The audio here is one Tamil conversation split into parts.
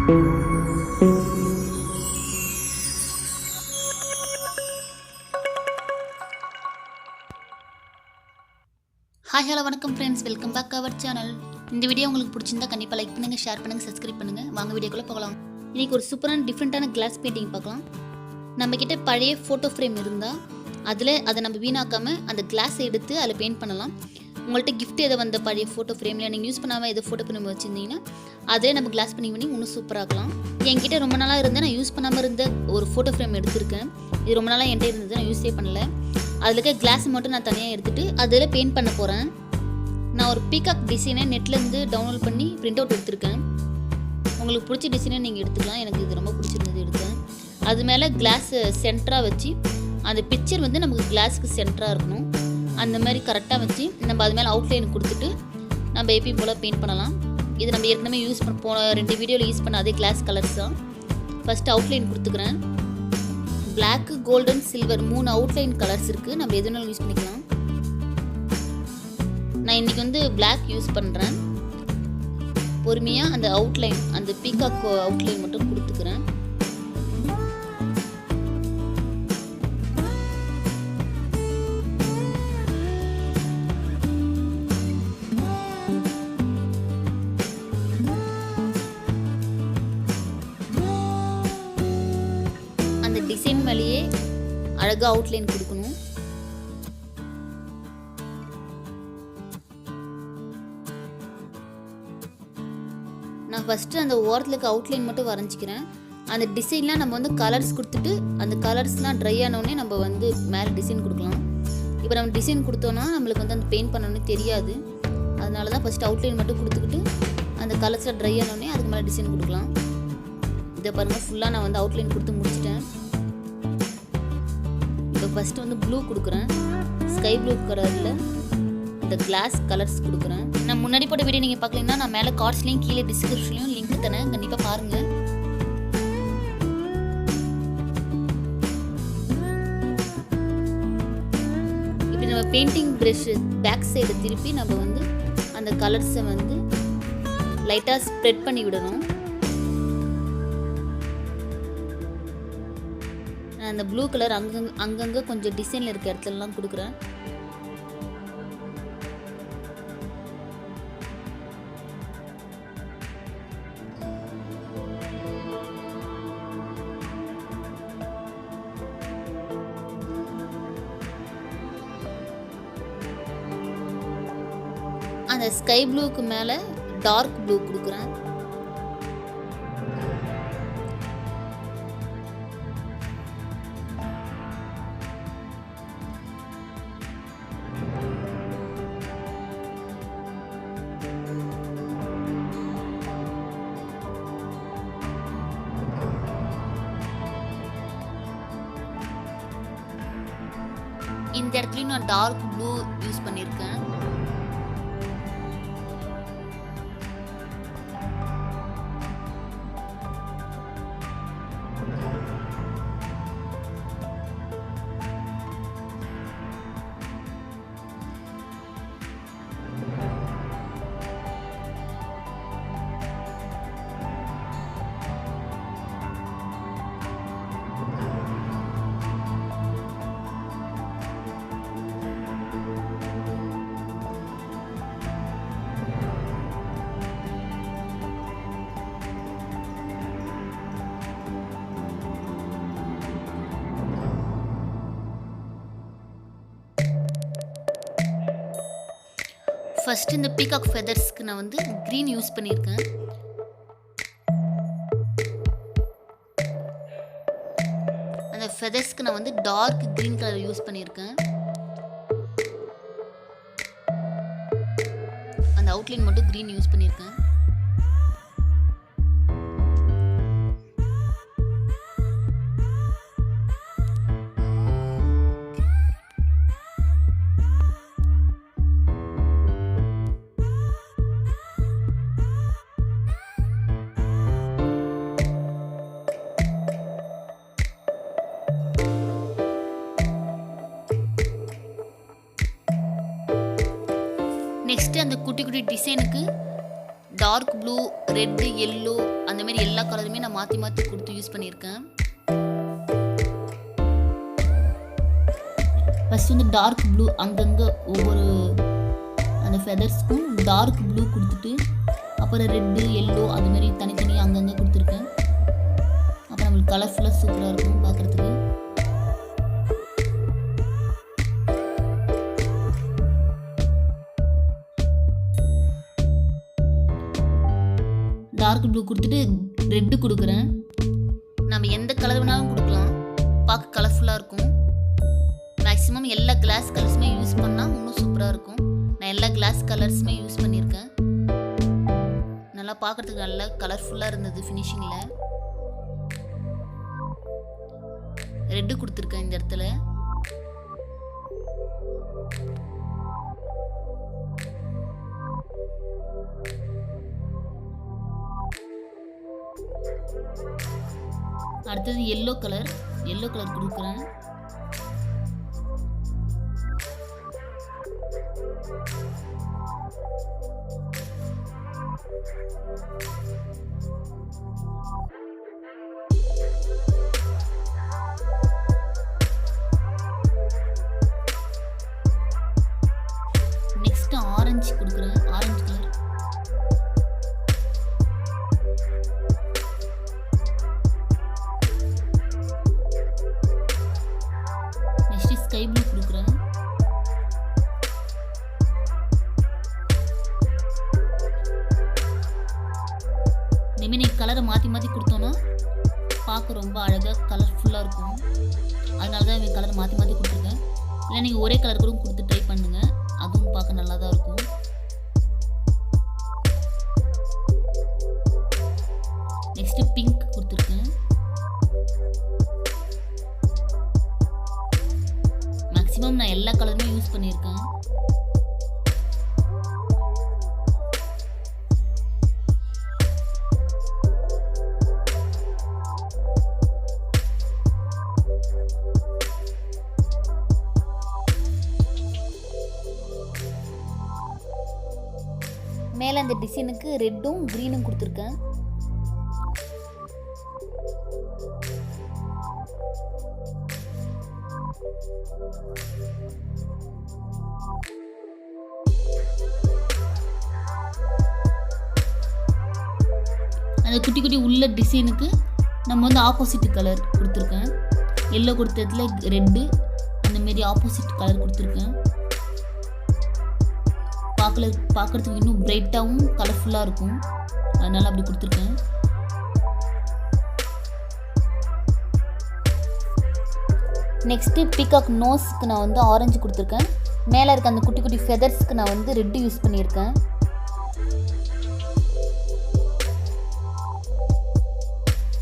ஹாய் ஹலோ வணக்கம் friends, welcome back our channel. இந்த வீடியோ உங்களுக்கு பிடிச்சிருந்தா கண்டிப்பாக லைக் பண்ணுங்கள், ஷேர் பண்ணுங்கள், சப்ஸ்கிரைப் பண்ணுங்கள். வாங்க வீடியோக்குள்ளே போகலாம். இன்றைக்கி ஒரு சூப்பரான டிஃப்ரெண்ட்டான கிளாஸ் பெயிண்டிங் பார்க்கலாம். நம்மக்கிட்ட பழைய ஃபோட்டோ ஃப்ரேம் இருந்தால் அதை நம்ம வீணாக்காமல் அந்த கிளாஸை எடுத்து அதில் பெயிண்ட் பண்ணலாம். உங்கள்கிட்ட கிஃப்ட் எதை வந்த பழைய ஃபோட்டோ ஃப்ரேமில் நீங்கள் யூஸ் பண்ணாமல் எதை ஃபோட்டோ ஃப்ரேம் வச்சுருந்தீங்கன்னா அதிலே நம்ம கிளாஸ் பண்ணி இன்னும் சூப்பராகலாம். என்கிட்ட ரொம்ப நாளாக இருந்தால் நான் யூஸ் பண்ணாமல் இருந்த ஒரு ஃபோட்டோ ஃப்ரேம் எடுத்திருக்கேன். இது ரொம்ப நாளாக என்கிட்ட இருந்தது, நான் யூஸே பண்ணல. அதில் இருக்க கிளாஸ் மட்டும் நான் தனியாக எடுத்துகிட்டு அதில் பெயிண்ட் பண்ண போகிறேன். நான் ஒரு பீகாக் டிசைனை நெட்லேருந்து டவுன்லோட் பண்ணி பிரிண்ட் அவுட் எடுத்திருக்கேன். உங்களுக்கு பிடிச்ச டிசைனை நீங்கள் எடுத்துக்கலாம். எனக்கு இது ரொம்ப பிடிச்சிருந்தது, எடுத்தேன். அது மேலே கிளாஸ் சென்டராக வச்சு அந்த பிக்சர் நமக்கு கிளாஸுக்கு சென்டராக இருக்கணும். அந்த மாதிரி கரெக்டாக வச்சு நம்ம அது மேலே அவுட்லைன் கொடுத்துட்டு நம்ம எப்பயும் போல் பெயிண்ட் பண்ணலாம். இது நம்ம ஏற்கனவே யூஸ் பண்ண போன 2 வீடியோவில் யூஸ் பண்ண அதே கிளாஸ் கலர்ஸ் தான். ஃபஸ்ட்டு அவுட்லைன் கொடுத்துக்கிறேன். Black, golden, silver 3 outline colours இருக்குது. நம்ம எதுனாலும் யூஸ் பண்ணிக்கலாம். நான் இன்றைக்கி பிளாக் யூஸ் பண்ணுறேன். பொறுமையாக அந்த அவுட்லைன், அந்த பீகாக் அவுட்லைன் மட்டும் கொடுத்துக்கிறேன். அந்த டிசைன் மேலேயே அழகாக அவுட்லைன் கொடுக்கணும். நான் ஃபஸ்ட்டு அந்த ஓரத்தில் இருக்க அவுட்லைன் மட்டும் வரைஞ்சிக்கிறேன். அந்த டிசைன்லாம் நம்ம கலர்ஸ் கொடுத்துட்டு அந்த கலர்ஸ்லாம் ட்ரை ஆனோடனே நம்ம மேலே டிசைன் கொடுக்கலாம். இப்போ நம்ம டிசைன் கொடுத்தோன்னா நம்மளுக்கு அந்த பெயிண்ட் பண்ணோன்னே தெரியாது. அதனால தான் ஃபஸ்ட்டு அவுட்லைன் மட்டும் கொடுத்துக்கிட்டு அந்த கலர்ஸ்லாம் ட்ரை ஆனோடனே அதுக்கு மேலே டிசைன் கொடுக்கலாம். இதை பாருங்கள், ஃபுல்லாக நான் அவுட்லைன் கொடுத்து முடிச்சிட்டேன். இப்போ ஃபஸ்ட்டு ப்ளூ கொடுக்குறேன். ஸ்கை ப்ளூ கலரில் இந்த கிளாஸ் கலர்ஸ் கொடுக்குறேன். நான் முன்னாடி போட்ட வீடியோ நீங்கள் பார்க்கலன்னா நான் மேலே கார்ட்ஸ்லையும் கீழே டிஸ்கிரிப்ஷன்லையும் லிங்க் தரேன், கண்டிப்பாக பாருங்கள். இப்படி நம்ம பெயிண்டிங் ப்ரஷ் பேக் சைடு திருப்பி நம்ம அந்த கலர்ஸை லைட்டாக ஸ்ப்ரெட் பண்ணி விடணும். அந்த ப்ளூ கலர் அங்கங்கே கொஞ்சம் டிசைனில் இருக்க இடத்துலலாம் கொடுக்குறேன். அந்த ஸ்கை ப்ளூக்கு மேலே டார்க் ப்ளூ கொடுக்குறேன். இந்த இடத்துலையும் நான் டார்க் ப்ளூ யூஸ் பண்ணியிருக்கேன். ஃபஸ்ட்டு இந்த பீகாக் ஃபெதர்ஸ்க்கு நான் க்ரீன் யூஸ் பண்ணியிருக்கேன். அந்த ஃபெதர்ஸ்க்கு நான் டார்க் க்ரீன் கலர் யூஸ் பண்ணியிருக்கேன். அந்த அவுட்லைன் மட்டும் க்ரீன் யூஸ் பண்ணியிருக்கேன். நெக்ஸ்ட்டு அந்த குட்டி குட்டி டிசைனுக்கு டார்க் ப்ளூ, ரெட்டு, எல்லோ அந்த மாதிரி எல்லா கலருமே நான் மாற்றி மாற்றி கொடுத்து யூஸ் பண்ணியிருக்கேன். ஃபஸ்ட் வந்து டார்க் ப்ளூ அங்கங்கே ஒவ்வொரு அந்த ஃபெதர்ஸ்க்கும் டார்க் ப்ளூ கொடுத்துட்டு அப்புறம் ரெட்டு, எல்லோ அது மாதிரி தனித்தனியாக அங்கங்கே கொடுத்துருக்கேன். அப்புறம் நம்மளுக்கு கலர்ஃபுல்லாக சூப்பராக இருக்கும் பார்க்குறதுக்கு. டார்க் ப்ளூ கொடுத்துட்டு ரெட்டு கொடுக்குறேன். நம்ம எந்த கலர் வேணாலும் கொடுக்கலாம், பார்க்க கலர்ஃபுல்லாக இருக்கும். மேக்ஸிமம் எல்லா கிளாஸ் கலர்ஸுமே யூஸ் பண்ணால் இன்னும் சூப்பராக இருக்கும். நான் எல்லா கிளாஸ் கலர்ஸுமே யூஸ் பண்ணியிருக்கேன். நல்லா பார்க்குறதுக்கு நல்லா கலர்ஃபுல்லாக இருந்தது. ஃபினிஷிங்கில் ரெட்டு கொடுத்துருக்கேன் இந்த இடத்துல. அடுத்தது எல்லோ கலர் கொடுக்குறேன். நெக்ஸ்ட் ஆரஞ்சு கொடுக்குறேன். Orange colour. Next sky blue கொடுக்குறேன். இனிமேல் நீங்கள் கலரை மாற்றி மாற்றி கொடுத்தோன்னா பார்க்க ரொம்ப அழகாக கலர்ஃபுல்லாக இருக்கும். அதனால தான் இவங்க கலரை மாற்றி மாற்றி கொடுத்துருக்கேன். இல்லை நீங்கள் ஒரே கலர் கூட கொடுத்து ட்ரை பண்ணுங்கள், அதுவும் பார்க்க நல்லா தான் இருக்கும். நெக்ஸ்ட்டு பிங்க் கொடுத்துருக்கேன். மேக்ஸிமம் நான் எல்லா கலருமே யூஸ் பண்ணியிருக்கேன். மேலே அந்த டிசைனுக்கு ரெட்டும் க்ரீனும் கொடுத்துருக்கேன். அந்த குட்டி குட்டி உள்ள டிசைனுக்கு நம்ம வந்து ஆப்போசிட் கலர் கொடுத்துருக்கேன். எல்லோ கொடுத்ததுல ரெட்டு அந்த மாரி ஆப்போசிட் கலர் கொடுத்துருக்கேன். பார்க்குறதுக்கு இன்னும் பிரைட்டாகவும் கலர்ஃபுல்லாக இருக்கும். அதனால் அப்படி கொடுத்துருக்கேன். நெக்ஸ்ட்டு பீகாக் நோஸ்க்கு நான் வந்து ஆரஞ்சு கொடுத்துருக்கேன். மேலே இருக்க அந்த குட்டி குட்டி ஃபெதர்ஸ்க்கு நான் வந்து ரெட்டு யூஸ் பண்ணியிருக்கேன்.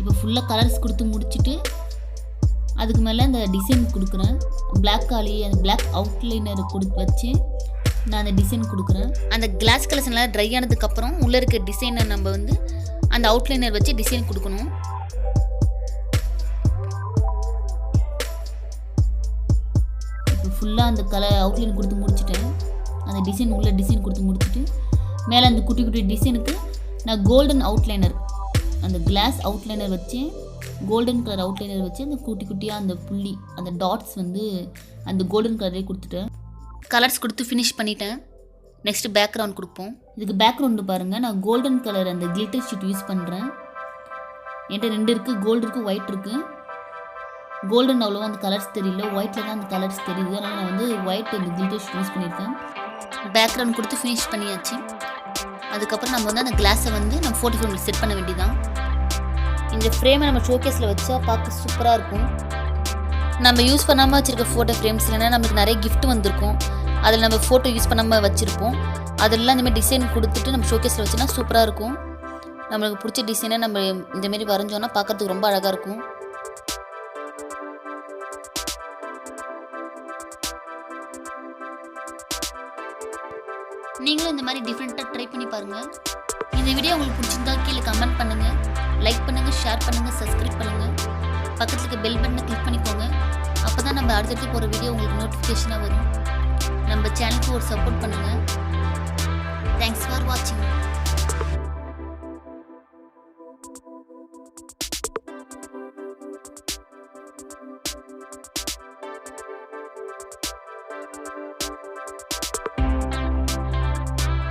இப்போ ஃபுல்லாக கலர்ஸ் கொடுத்து முடிச்சுட்டு அதுக்கு மேலே அந்த டிசைன் கொடுக்குறேன். பிளாக் காலி அந்த பிளாக் அவுட்லைனர் வச்சு நான் அந்த டிசைன் கொடுக்குறேன். அந்த கிளாஸ் கலர்ஸ் நல்லா ட்ரை ஆனதுக்கப்புறம் உள்ளே இருக்க டிசைனை நம்ம வந்து அந்த அவுட்லைனர் வச்சு டிசைன் கொடுக்கணும். இப்போ ஃபுல்லாக அந்த கலர் அவுட்லைன் கொடுத்து முடிச்சுட்டேன். அந்த டிசைன் உள்ள டிசைன் கொடுத்து முடிச்சுட்டு மேலே அந்த குட்டி குட்டி டிசைனுக்கு நான் கோல்டன் அவுட்லைனர் அந்த கிளாஸ் அவுட்லைனர் வச்சு கோல்டன் கலர் அவுட்லைனர் வச்சு அந்த குட்டி குட்டியாக அந்த புள்ளி அந்த டாட்ஸ் வந்து அந்த கோல்டன் கலரே கொடுத்துட்டேன். கலர்ஸ் கொடுத்து ஃபினிஷ் பண்ணிட்டேன். நெக்ஸ்ட்டு பேக்ரவுண்ட் கொடுப்போம். இதுக்கு பேக்ரவுண்டு பாருங்கள், நான் கோல்டன் கலர் அந்த கிளிட்டர் ஷீட் யூஸ் பண்ணுறேன். என்கிட்ட 2 இருக்குது, கோல்டு இருக்குது, ஒயிட் இருக்குது. கோல்டன் அவ்வளோவா அந்த கலர்ஸ் தெரியல, ஒயிட்டில் தான் அந்த கலர்ஸ் தெரியுது. அதனால் நான் வந்து ஒயிட் அந்த கிளிட்டர் ஷீட் யூஸ் பண்ணியிருக்கேன். பேக்ரவுண்ட் கொடுத்து ஃபினிஷ் பண்ணியாச்சு. அதுக்கப்புறம் நம்ம வந்து அந்த கிளாஸை வந்து நம்ம ஃபோட்டோ ஃப்ரேமில் செட் பண்ண வேண்டியதான். இந்த ஃப்ரேமை நம்ம ஷோகேஸில் வச்சா பார்க்க சூப்பராக இருக்கும். நம்ம யூஸ் பண்ணாமல் வச்சுருக்க ஃபோட்டோ ஃப்ரேம்ஸ் இல்லைன்னா நமக்கு நிறைய கிஃப்ட் வந்திருக்கும். அதில் நம்ம ஃபோட்டோ யூஸ் பண்ணாமல் வச்சுருப்போம். அதெல்லாம் இந்தமாதிரி டிசைன் கொடுத்துட்டு நம்ம ஷோகேஸில் வச்சுன்னா சூப்பராக இருக்கும். நம்மளுக்கு பிடிச்ச டிசைனை நம்ம இந்தமாரி வரைஞ்சோன்னா பார்க்குறதுக்கு ரொம்ப அழகாக இருக்கும். நீங்களும் இந்த மாதிரி டிஃப்ரெண்ட்டாக ட்ரை பண்ணி பாருங்கள். இந்த வீடியோ உங்களுக்கு பிடிச்சிருந்தா கீழே கமெண்ட் பண்ணுங்கள், லைக் பண்ணுங்கள், ஷேர் பண்ணுங்கள், சப்ஸ்கிரைப் பண்ணுங்கள். பக்கத்தில் இருக்க பெல் பட்டனை கிளிக் பண்ணிக்கோங்க. அப்போ தான் நம்ம அடுத்தடுத்து போகிற வீடியோ உங்களுக்கு நோட்டிஃபிகேஷனாக வரும். நம்ம சேனலுக்கு ஒரு சப்போர்ட் பண்ணுங்கள். தேங்க்ஸ் ஃபார் வாட்சிங்.